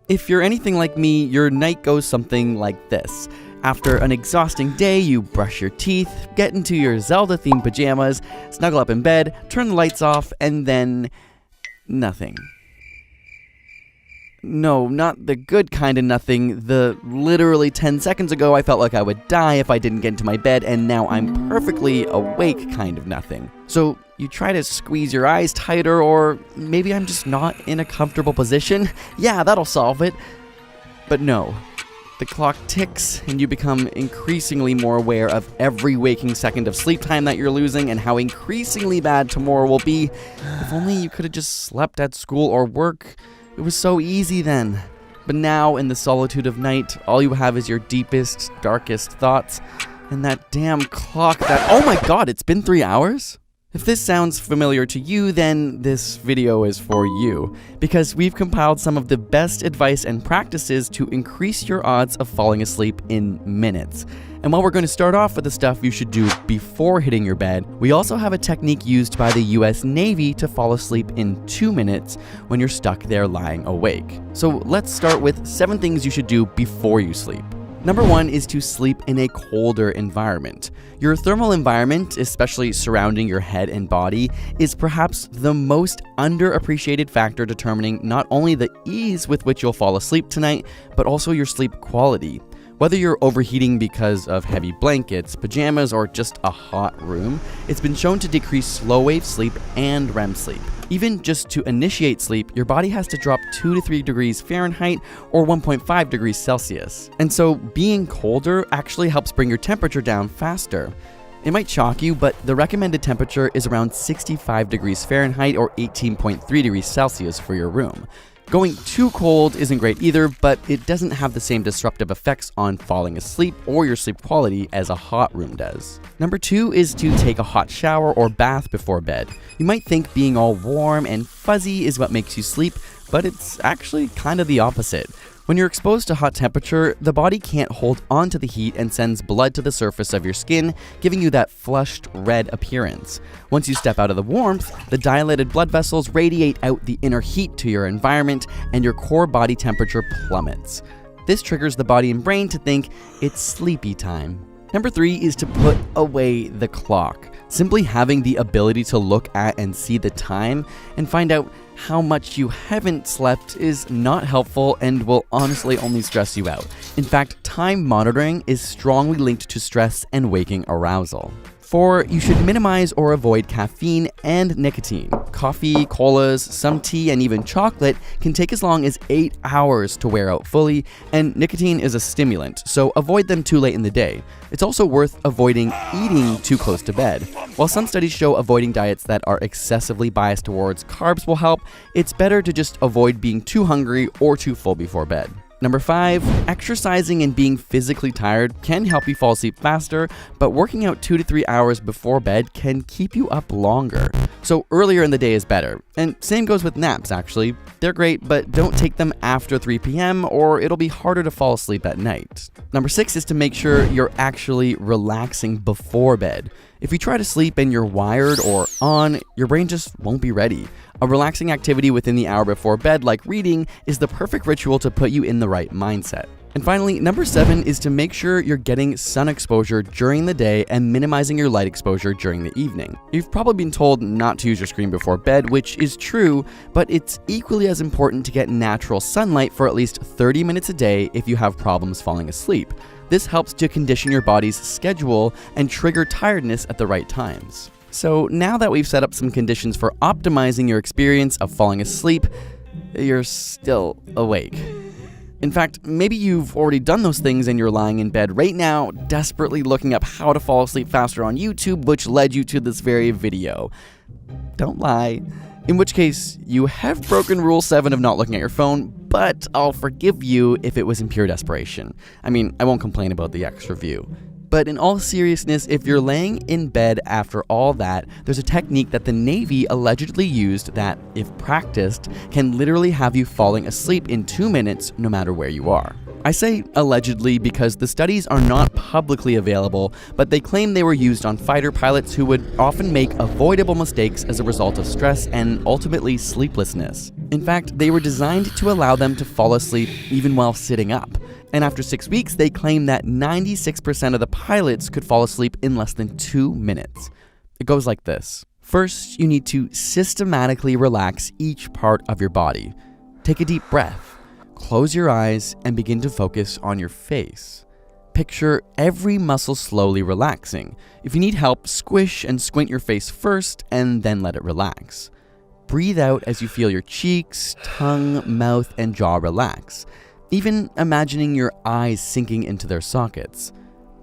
If you're anything like me, your night goes something like this. After an exhausting day, you brush your teeth, get into your Zelda-themed pajamas, snuggle up in bed, turn the lights off, and then nothing. No, not the good kind of nothing. The literally 10 seconds ago I felt like I would die if I didn't get into my bed, and now I'm perfectly awake kind of nothing. So you try to squeeze your eyes tighter, or maybe I'm just not in a comfortable position. Yeah, that'll solve it. But no. The clock ticks, and you become increasingly more aware of every waking second of sleep time that you're losing and how increasingly bad tomorrow will be. If only you could have just slept at school or work. It was so easy then. But now, in the solitude of night, all you have is your deepest, darkest thoughts, and that damn clock that— oh my god, it's been 3 hours? If this sounds familiar to you, then this video is for you, because we've compiled some of the best advice and practices to increase your odds of falling asleep in minutes. And while we're going to start off with the stuff you should do before hitting your bed, we also have a technique used by the US Navy to fall asleep in 2 minutes when you're stuck there lying awake. So let's start with 7 things you should do before you sleep. Number 1 is to sleep in a colder environment. Your thermal environment, especially surrounding your head and body, is perhaps the most underappreciated factor determining not only the ease with which you'll fall asleep tonight, but also your sleep quality. Whether you're overheating because of heavy blankets, pajamas, or just a hot room, it's been shown to decrease slow-wave sleep and REM sleep. Even just to initiate sleep, your body has to drop 2 to 3 degrees Fahrenheit or 1.5 degrees Celsius. And so being colder actually helps bring your temperature down faster. It might shock you, but the recommended temperature is around 65 degrees Fahrenheit or 18.3 degrees Celsius for your room. Going too cold isn't great either, but it doesn't have the same disruptive effects on falling asleep or your sleep quality as a hot room does. Number 2 is to take a hot shower or bath before bed. You might think being all warm and fuzzy is what makes you sleep, but it's actually kind of the opposite. When you're exposed to hot temperature, the body can't hold on to the heat and sends blood to the surface of your skin, giving you that flushed red appearance. Once you step out of the warmth, the dilated blood vessels radiate out the inner heat to your environment, and your core body temperature plummets. This triggers the body and brain to think it's sleepy time. Number 3 is to put away the clock. Simply having the ability to look at and see the time and find out how much you haven't slept is not helpful and will honestly only stress you out. In fact, time monitoring is strongly linked to stress and waking arousal. 4, you should minimize or avoid caffeine and nicotine. Coffee, colas, some tea, and even chocolate can take as long as 8 hours to wear out fully, and nicotine is a stimulant, so avoid them too late in the day. It's also worth avoiding eating too close to bed. While some studies show avoiding diets that are excessively biased towards carbs will help, it's better to just avoid being too hungry or too full before bed. Number 5, exercising and being physically tired can help you fall asleep faster, but working out 2 to 3 hours before bed can keep you up longer. So earlier in the day is better. And same goes with naps, actually. They're great, but don't take them after 3 p.m. or it'll be harder to fall asleep at night. Number 6 is to make sure you're actually relaxing before bed. If you try to sleep and you're wired or on, your brain just won't be ready. A relaxing activity within the hour before bed, like reading, is the perfect ritual to put you in the right mindset. And finally, number 7 is to make sure you're getting sun exposure during the day and minimizing your light exposure during the evening. You've probably been told not to use your screen before bed, which is true, but it's equally as important to get natural sunlight for at least 30 minutes a day if you have problems falling asleep. This helps to condition your body's schedule and trigger tiredness at the right times. So now that we've set up some conditions for optimizing your experience of falling asleep, you're still awake. In fact, maybe you've already done those things and you're lying in bed right now, desperately looking up how to fall asleep faster on YouTube, which led you to this very video. Don't lie. In which case, you have broken Rule 7 of not looking at your phone, but I'll forgive you if it was in pure desperation. I mean, I won't complain about the extra view. But in all seriousness, if you're laying in bed after all that, there's a technique that the Navy allegedly used that, if practiced, can literally have you falling asleep in 2 minutes no matter where you are. I say allegedly because the studies are not publicly available, but they claim they were used on fighter pilots who would often make avoidable mistakes as a result of stress and ultimately sleeplessness. In fact, they were designed to allow them to fall asleep even while sitting up. And after 6 weeks, they claim that 96% of the pilots could fall asleep in less than 2 minutes. It goes like this. First, you need to systematically relax each part of your body. Take a deep breath. Close your eyes and begin to focus on your face. Picture every muscle slowly relaxing. If you need help, squish and squint your face first and then let it relax. Breathe out as you feel your cheeks, tongue, mouth, and jaw relax, even imagining your eyes sinking into their sockets.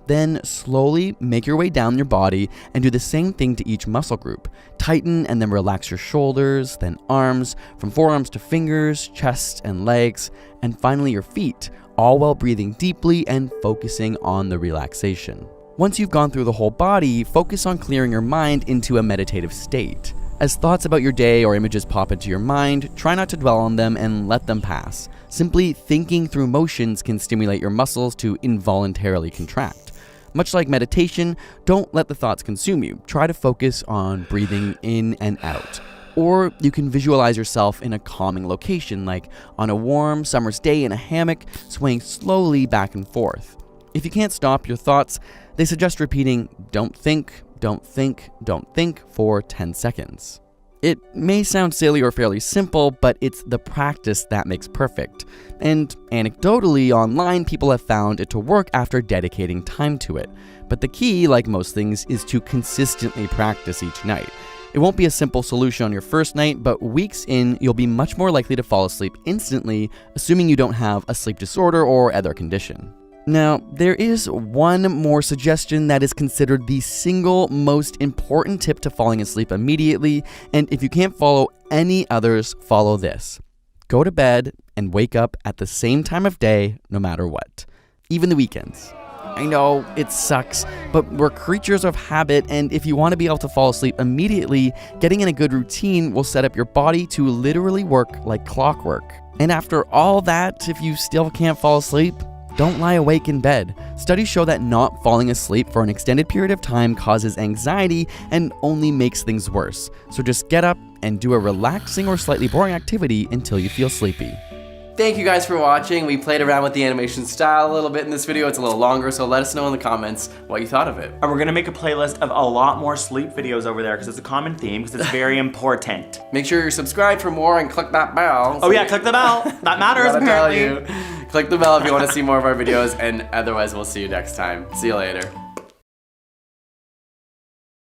Then slowly make your way down your body and do the same thing to each muscle group. Tighten and then relax your shoulders, then arms, from forearms to fingers, chest and legs, and finally your feet, all while breathing deeply and focusing on the relaxation. Once you've gone through the whole body, focus on clearing your mind into a meditative state. As thoughts about your day or images pop into your mind, try not to dwell on them and let them pass. Simply thinking through motions can stimulate your muscles to involuntarily contract. Much like meditation, don't let the thoughts consume you. Try to focus on breathing in and out. Or you can visualize yourself in a calming location, like on a warm summer's day in a hammock, swaying slowly back and forth. If you can't stop your thoughts, they suggest repeating, "Don't think, don't think, don't think" for 10 seconds. It may sound silly or fairly simple, but it's the practice that makes perfect. And anecdotally, online, people have found it to work after dedicating time to it. But the key, like most things, is to consistently practice each night. It won't be a simple solution on your first night, but weeks in, you'll be much more likely to fall asleep instantly, assuming you don't have a sleep disorder or other condition. Now, there is one more suggestion that is considered the single most important tip to falling asleep immediately, and if you can't follow any others, follow this. Go to bed and wake up at the same time of day, no matter what. Even the weekends. I know, it sucks, but we're creatures of habit, and if you want to be able to fall asleep immediately, getting in a good routine will set up your body to literally work like clockwork. And after all that, if you still can't fall asleep, don't lie awake in bed. Studies show that not falling asleep for an extended period of time causes anxiety and only makes things worse. So just get up and do a relaxing or slightly boring activity until you feel sleepy. Thank you guys for watching. We played around with the animation style a little bit in this video. It's a little longer, so let us know in the comments what you thought of it. And we're gonna make a playlist of a lot more sleep videos over there because it's a common theme, because it's very important. Make sure you're subscribed for more and click that bell. Oh yeah, click the bell. That matters apparently. Click the bell if you want to see more of our videos, and otherwise we'll see you next time. See you later.